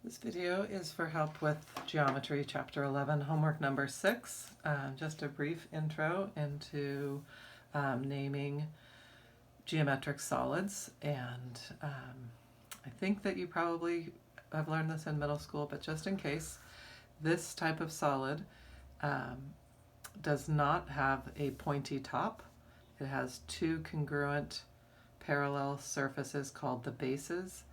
This video is for help with Geometry Chapter 11, homework number 6. Just a brief intro into naming geometric solids, and I think that you probably have learned this in middle school, but just in case, this type of solid does not have a pointy top. It has two congruent parallel surfaces called the bases,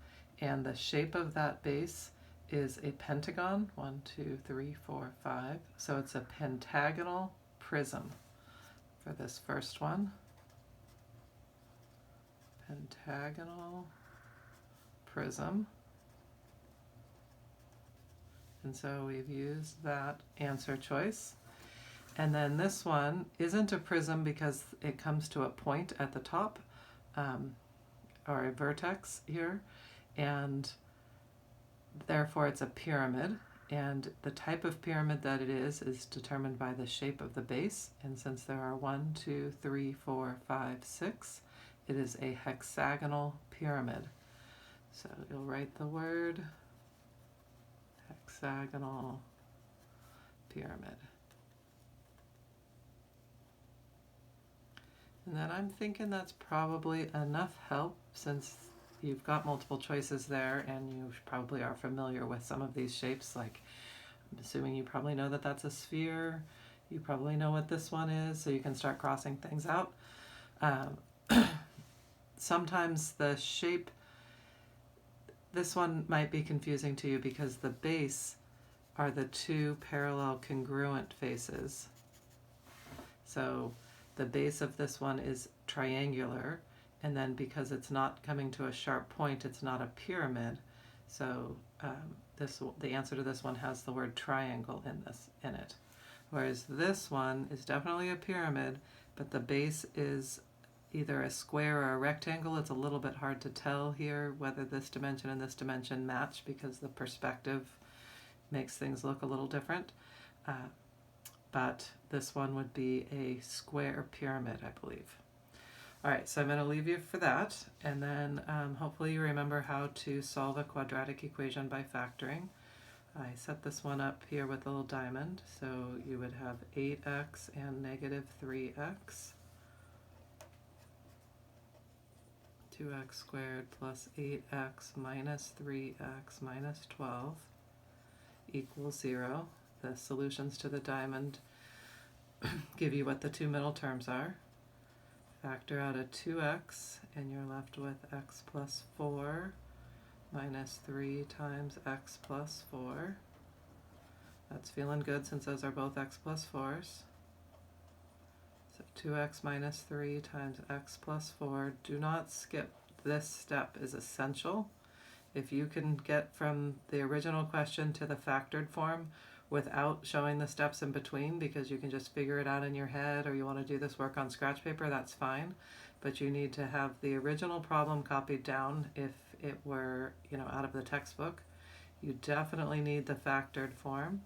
and the shape of that base is a pentagon. 1, 2, 3, 4, 5. So it's a pentagonal prism for this first one. Pentagonal prism. And so we've used that answer choice. And then this one isn't a prism because it comes to a point at the top, or a vertex here, and therefore it's a pyramid. And the type of pyramid that it is determined by the shape of the base. And since there are 1, 2, 3, 4, 5, 6, it is a hexagonal pyramid. So you'll write the word hexagonal pyramid. And then I'm thinking that's probably enough help since you've got multiple choices there and you probably are familiar with some of these shapes. Like, I'm assuming you probably know that that's a sphere. You probably know what this one is, so you can start crossing things out. Sometimes the shape, this one might be confusing to you because the base are the two parallel congruent faces. So the base of this one is triangular, and then because it's not coming to a sharp point, it's not a pyramid. So the answer to this one has the word triangle in it. Whereas this one is definitely a pyramid, but the base is either a square or a rectangle. It's a little bit hard to tell here whether this dimension and this dimension match because the perspective makes things look a little different. But this one would be a square pyramid, I believe. All right, so I'm going to leave you for that, and then hopefully you remember how to solve a quadratic equation by factoring. I set this one up here with a little diamond, so you would have 8x and negative 3x. 2x squared plus 8x minus 3x minus 12 equals 0. The solutions to the diamond give you what the two middle terms are. Factor out a 2x and you're left with x plus 4 minus 3 times x plus 4. That's feeling good since those are both x plus 4s. So 2x minus 3 times x plus 4. Do not skip. This step is essential. If you can get from the original question to the factored form without showing the steps in between, because you can just figure it out in your head, or you want to do this work on scratch paper, that's fine. But you need to have the original problem copied down if it were, out of the textbook. You definitely need the factored form.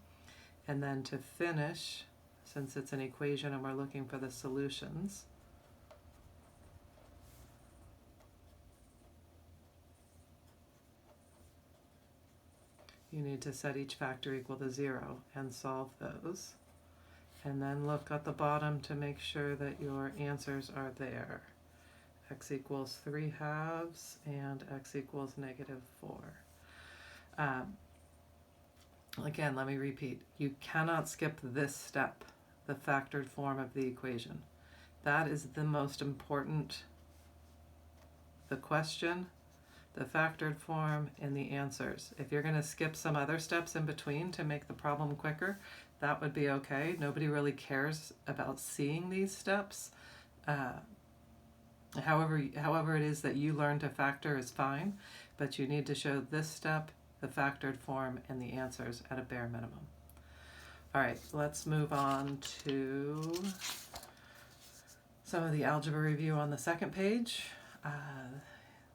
And then to finish, since it's an equation and we're looking for the solutions, you need to set each factor equal to 0 and solve those. And then look at the bottom to make sure that your answers are there. X equals 3 halves and x equals negative 4. Again, let me repeat. You cannot skip this step, the factored form of the equation. That is the most important. The question, the factored form, and the answers. If you're going to skip some other steps in between to make the problem quicker, that would be okay. Nobody really cares about seeing these steps. However it is that you learn to factor is fine, but you need to show this step, the factored form, and the answers at a bare minimum. All right, let's move on to some of the algebra review on the second page.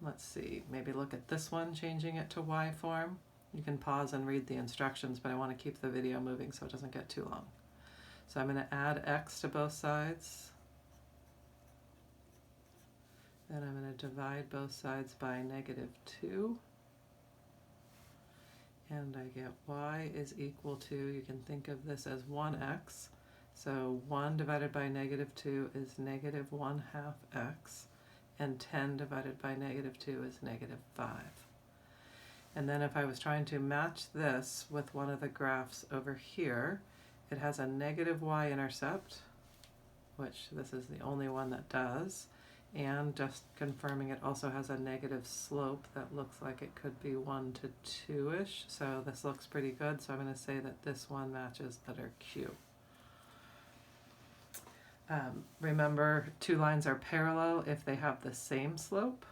Let's see, maybe look at this one, changing it to y form. You can pause and read the instructions, but I want to keep the video moving so it doesn't get too long. So I'm going to add x to both sides. Then I'm going to divide both sides by negative 2. and I get y is equal to, you can think of this as 1x, so 1 divided by negative 2 is negative 1/2 x, and 10 divided by negative 2 is negative 5. And then if I was trying to match this with one of the graphs over here, it has a negative y-intercept, which this is the only one that does, and just confirming it also has a negative slope that looks like it could be 1 to 2-ish, so this looks pretty good, so I'm going to say that this one matches letter Q. Remember, two lines are parallel if they have the same slope,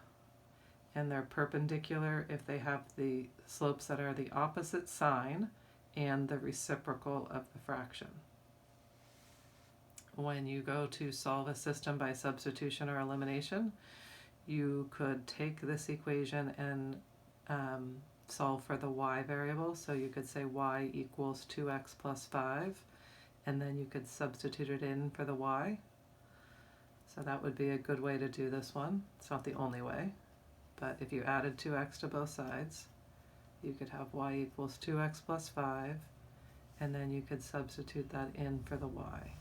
and they're perpendicular if they have the slopes that are the opposite sign and the reciprocal of the fraction. When you go to solve a system by substitution or elimination, you could take this equation and solve for the y variable. So you could say y equals 2x plus 5, and then you could substitute it in for the y. So that would be a good way to do this one. It's not the only way, but if you added 2x to both sides, you could have y equals 2x plus 5, and then you could substitute that in for the y.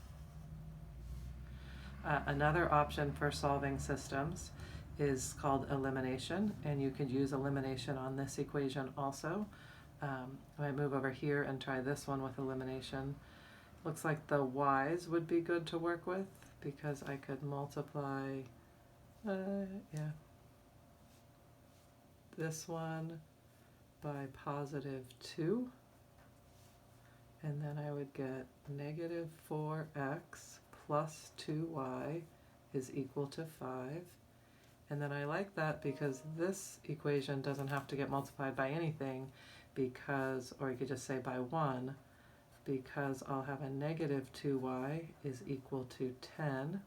Another option for solving systems is called elimination, and you could use elimination on this equation also. I might move over here and try this one with elimination. Looks like the y's would be good to work with because I could multiply this one by positive 2, and then I would get negative 4x plus 2y is equal to 5. And then I like that because this equation doesn't have to get multiplied by anything because, or you could just say by 1, because I'll have a negative 2y is equal to 10.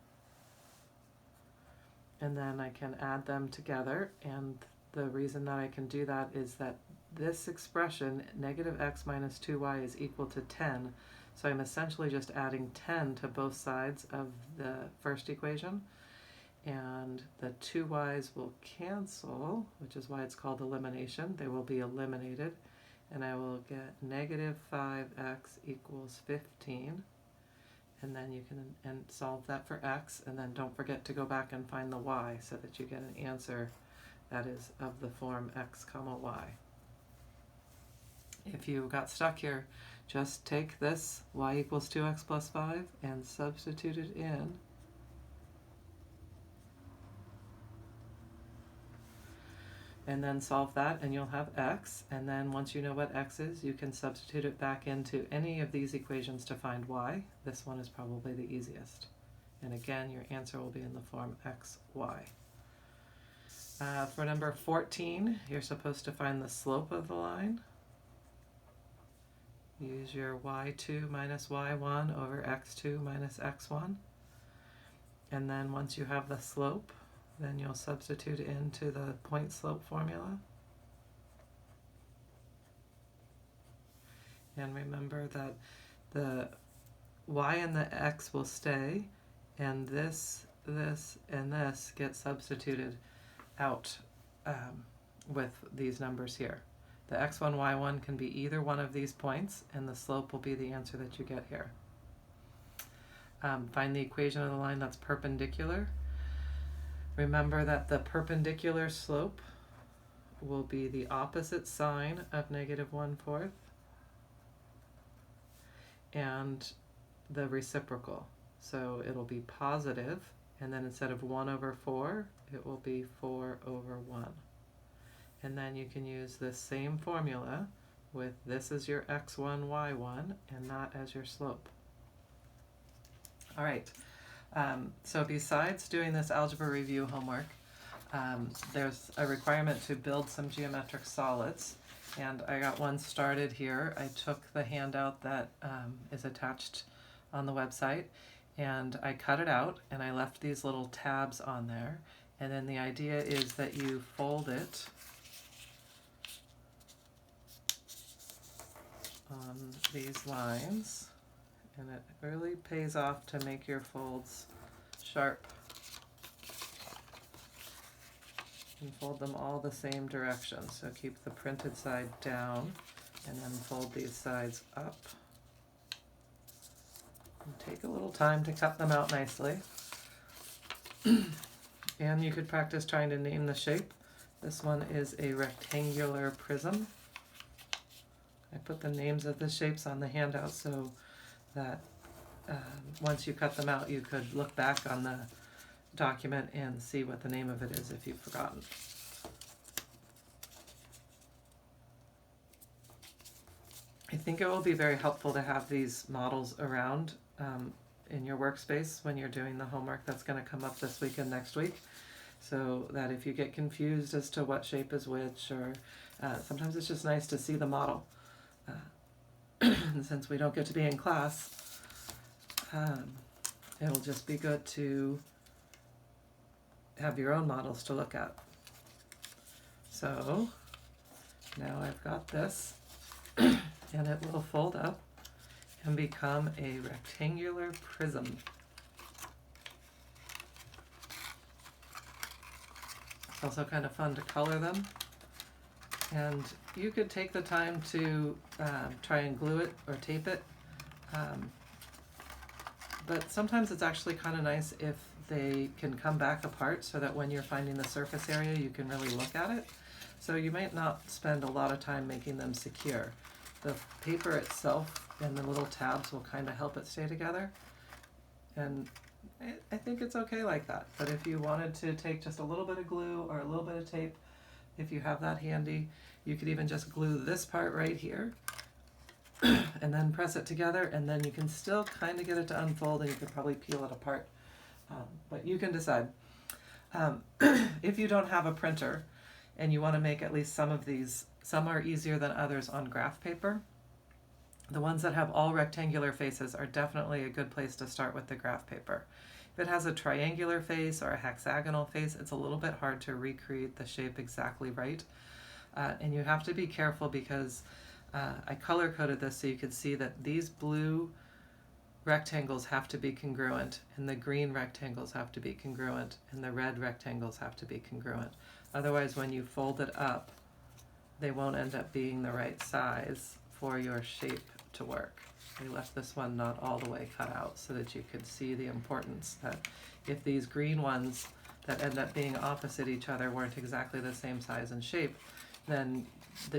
And then I can add them together, and the reason that I can do that is that this expression, negative x minus 2y is equal to 10, so I'm essentially just adding 10 to both sides of the first equation, and the 2y's will cancel, which is why it's called elimination. They will be eliminated, and I will get negative 5x equals 15, and then you can solve that for x, and then don't forget to go back and find the y so that you get an answer that is of the form x comma y. If you got stuck here, just take this y equals 2x plus 5 and substitute it in. And then solve that and you'll have x, and then once you know what x is, you can substitute it back into any of these equations to find y. This one is probably the easiest. And again, your answer will be in the form x, y. For number 14, you're supposed to find the slope of the line. Use your y2 minus y1 over x2 minus x1. And then once you have the slope, then you'll substitute into the point slope formula. And remember that the y and the x will stay, and this, and this get substituted out with these numbers here. The x1, y1 can be either one of these points, and the slope will be the answer that you get here. Find the equation of the line that's perpendicular. Remember that the perpendicular slope will be the opposite sign of negative 1/4 and the reciprocal. So it'll be positive, and then instead of 1 over 4, it will be 4 over 1. And then you can use this same formula with this as your x1, y1, and that as your slope. All right, so besides doing this algebra review homework, there's a requirement to build some geometric solids, and I got one started here. I took the handout that is attached on the website, and I cut it out, and I left these little tabs on there, and then the idea is that you fold it on these lines, and it really pays off to make your folds sharp and fold them all the same direction. So keep the printed side down and then fold these sides up. And take a little time to cut them out nicely. And you could practice trying to name the shape. This one is a rectangular prism. I put the names of the shapes on the handout so that once you cut them out, you could look back on the document and see what the name of it is if you've forgotten. I think it will be very helpful to have these models around in your workspace when you're doing the homework that's going to come up this week and next week, so that if you get confused as to what shape is which, or sometimes it's just nice to see the model. And since we don't get to be in class, it'll just be good to have your own models to look at. So now I've got this, and it will fold up and become a rectangular prism. It's also kind of fun to color them, and you could take the time to try and glue it or tape it, but sometimes it's actually kind of nice if they can come back apart so that when you're finding the surface area you can really look at it. So you might not spend a lot of time making them secure. The paper itself and the little tabs will kind of help it stay together, and I think it's okay like that. But if you wanted to take just a little bit of glue or a little bit of tape, if you have that handy, you could even just glue this part right here and then press it together, and then you can still kind of get it to unfold, and you could probably peel it apart, but you can decide. If you don't have a printer and you want to make at least some of these, some are easier than others on graph paper. The ones that have all rectangular faces are definitely a good place to start with the graph paper. If it has a triangular face or a hexagonal face, it's a little bit hard to recreate the shape exactly right. And you have to be careful because I color coded this so you could see that these blue rectangles have to be congruent, and the green rectangles have to be congruent, and the red rectangles have to be congruent. Otherwise, when you fold it up, they won't end up being the right size for your shape to work. I left this one not all the way cut out so that you could see the importance that if these green ones that end up being opposite each other weren't exactly the same size and shape, then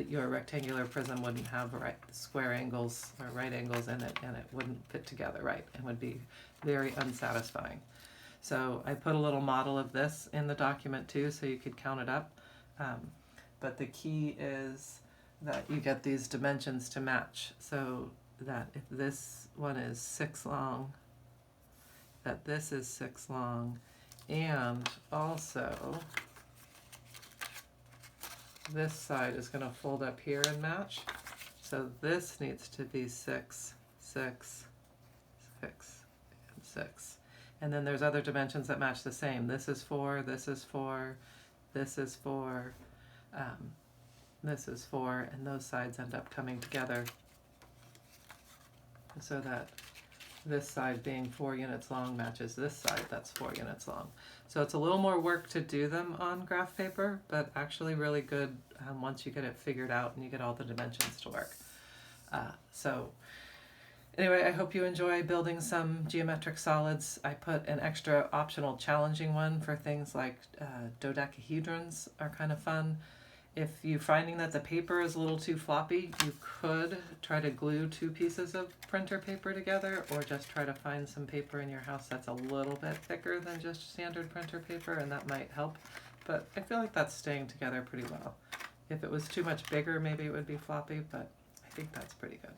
your rectangular prism wouldn't have right square angles or right angles in it, and it wouldn't fit together right and would be very unsatisfying. So I put a little model of this in the document too so you could count it up. But the key is that you get these dimensions to match, so that if this one is 6 long, that this is 6 long, and also this side is going to fold up here and match. So this needs to be 6, 6, 6, and 6. And then there's other dimensions that match the same. This is 4, this is 4, this is 4, this is 4, and those sides end up coming together so that this side being 4 units long matches this side that's 4 units long. So it's a little more work to do them on graph paper, but actually really good once you get it figured out and you get all the dimensions to work. So anyway, I hope you enjoy building some geometric solids. I put an extra optional challenging one for things like dodecahedrons are kind of fun. If you're finding that the paper is a little too floppy, you could try to glue 2 pieces of printer paper together, or just try to find some paper in your house that's a little bit thicker than just standard printer paper, and that might help. But I feel like that's staying together pretty well. If it was too much bigger, maybe it would be floppy, but I think that's pretty good.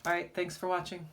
All right, thanks for watching.